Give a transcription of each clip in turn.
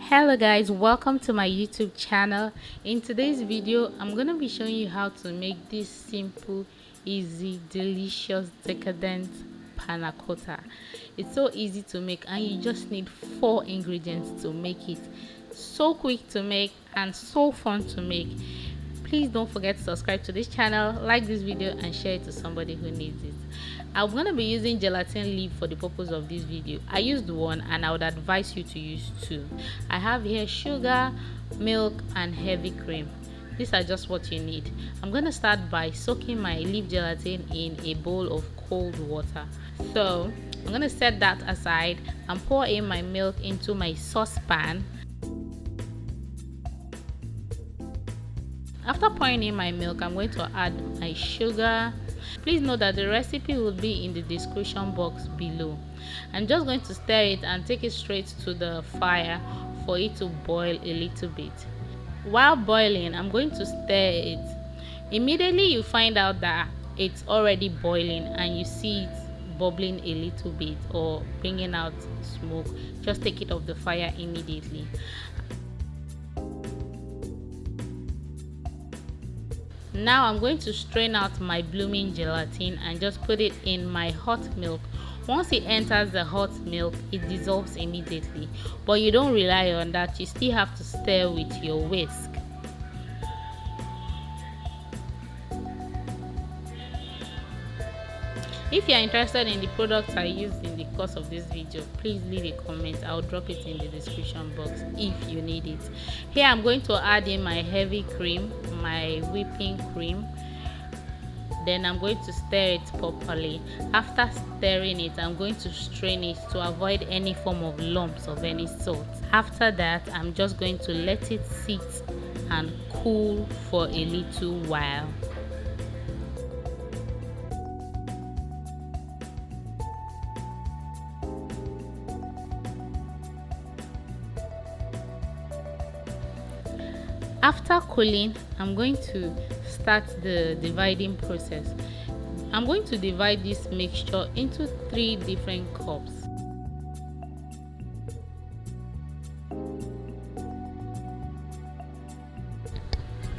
Hello guys, welcome to my YouTube channel. In today's video I'm going to be showing you how to make this simple, easy, delicious, decadent panna cotta. It's so easy to make and you just need 4 ingredients to make it. So quick to make and so fun to make. Please don't forget to subscribe to this channel, like this video and share it to somebody who needs it. I'm going to be using gelatin leaf for the purpose of this video. I used one and I would advise you to use 2. I have here sugar, milk and heavy cream. These are just what you need. I'm going to start by soaking my leaf gelatin in a bowl of cold water. So I'm going to set that aside and pour in my milk into my saucepan. After pouring in my milk, I'm going to add my sugar. Please note that the recipe will be in the description box below. I'm just going to stir it and take it straight to the fire for it to boil a little bit. While boiling, I'm going to stir it. Immediately you find out that it's already boiling and you see it bubbling a little bit or bringing out smoke, just take it off the fire immediately. Now I'm going to strain out my blooming gelatin and just put it in my hot milk. Once it enters the hot milk, it dissolves immediately, but you don't rely on that. You still have to stir with your whisk. If you are interested in the products I used in the course of this video, please leave a comment. I'll drop it in the description box if you need it. Here I'm going to add in my heavy cream, my whipping cream. Then I'm going to stir it properly. After stirring it, I'm going to strain it to avoid any form of lumps of any sort. After that, I'm just going to let it sit and cool for a little while. After cooling, I'm going to start the dividing process. I'm going to divide this mixture into 3 different cups.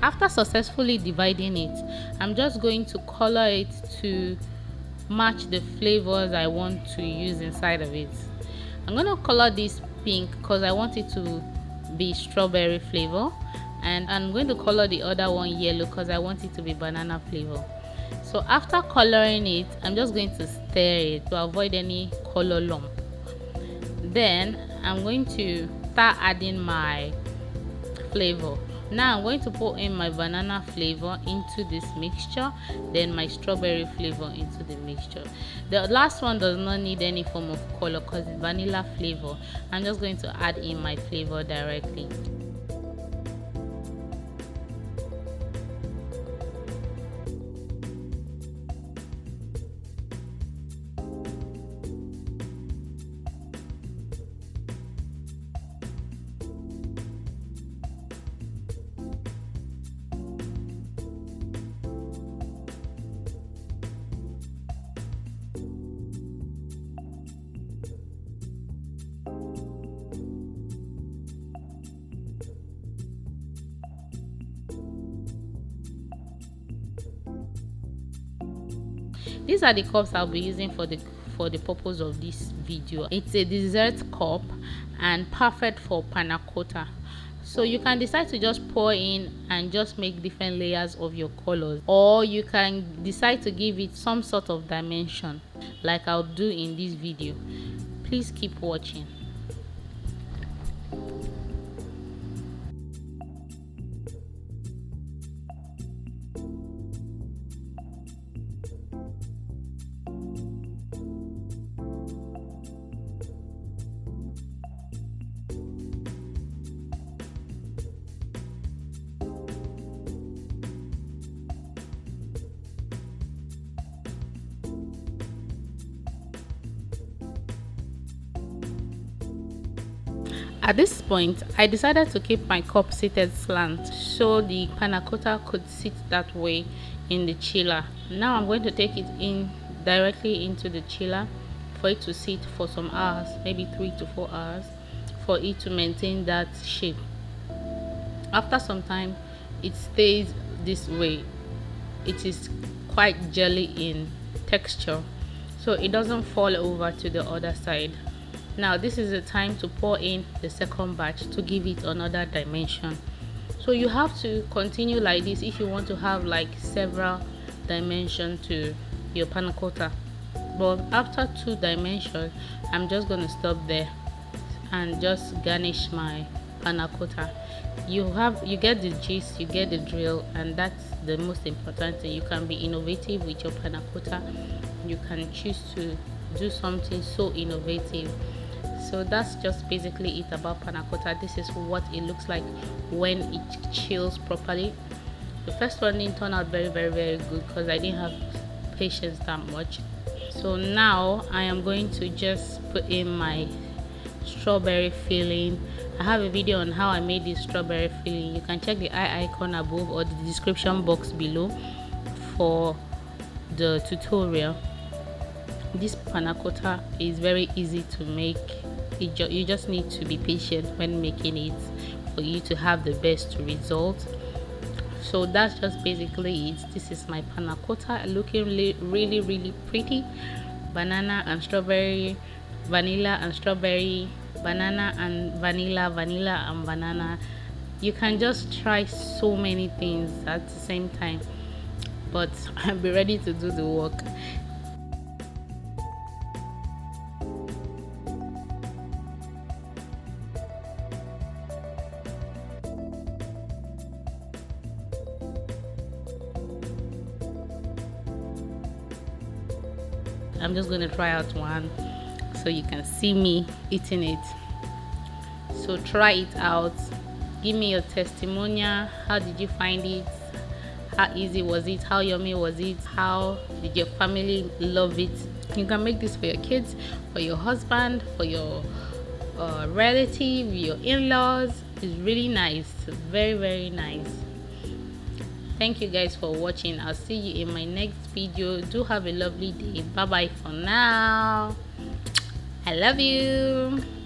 After successfully dividing it, I'm just going to color it to match the flavors I want to use inside of it. I'm going to color this pink because I want it to be strawberry flavor. And I'm going to color the other one yellow because I want it to be banana flavor. So after coloring it, I'm just going to stir it to avoid any color lump. Then I'm going to start adding my flavor. Now I'm going to pour in my banana flavor into this mixture, then my strawberry flavor into the mixture. The last one does not need any form of color because it's vanilla flavor. I'm just going to add in my flavor directly. These are the cups I'll be using for the purpose of this video. It's a dessert cup and perfect for panna cotta. So you can decide to just pour in and just make different layers of your colors, or you can decide to give it some sort of dimension like I'll do in this video. Please keep watching. At this point, I decided to keep my cup seated slant so the panna cotta could sit that way in the chiller. Now I'm going to take it in directly into the chiller for it to sit for some hours, maybe 3 to 4 hours. for it to maintain that shape. After some time, it stays this way. It is quite jelly in texture, so it doesn't fall over to the other side. Now this is the time to pour in the second batch to give it another dimension. So you have to continue like this if you want to have like several dimensions to your panna cotta. But after 2 dimensions, I'm just going to stop there and just garnish my panna cotta. You get the gist, you get the drill, and that's the most important thing. You can be innovative with your panna cotta. You can choose to do something so innovative. So that's just basically it about panna cotta. This is what it looks like when it chills properly. The first one didn't turn out very good because I didn't have patience that much. So now I am going to just put in my strawberry filling. I have a video on how I made this strawberry filling. You can check the eye icon above or the description box below for the tutorial. This panna cotta is very easy to make. You just need to be patient when making it for you to have the best result. So that's just basically it. This is my panna cotta, looking really pretty. Banana and strawberry, vanilla and strawberry, banana and vanilla, vanilla and banana. You can just try so many things at the same time, but I'll be ready to do the work. I'm just going to try out one so you can see me eating it. So try it out, give me your testimonial. How did you find it? How easy was it? How yummy was it? How did your family love it? You can make this for your kids, for your husband, for your relative, your in-laws. It's really nice, very nice. Thank you guys for watching. I'll see you in my next video. Do have a lovely day. Bye bye for now. I love you.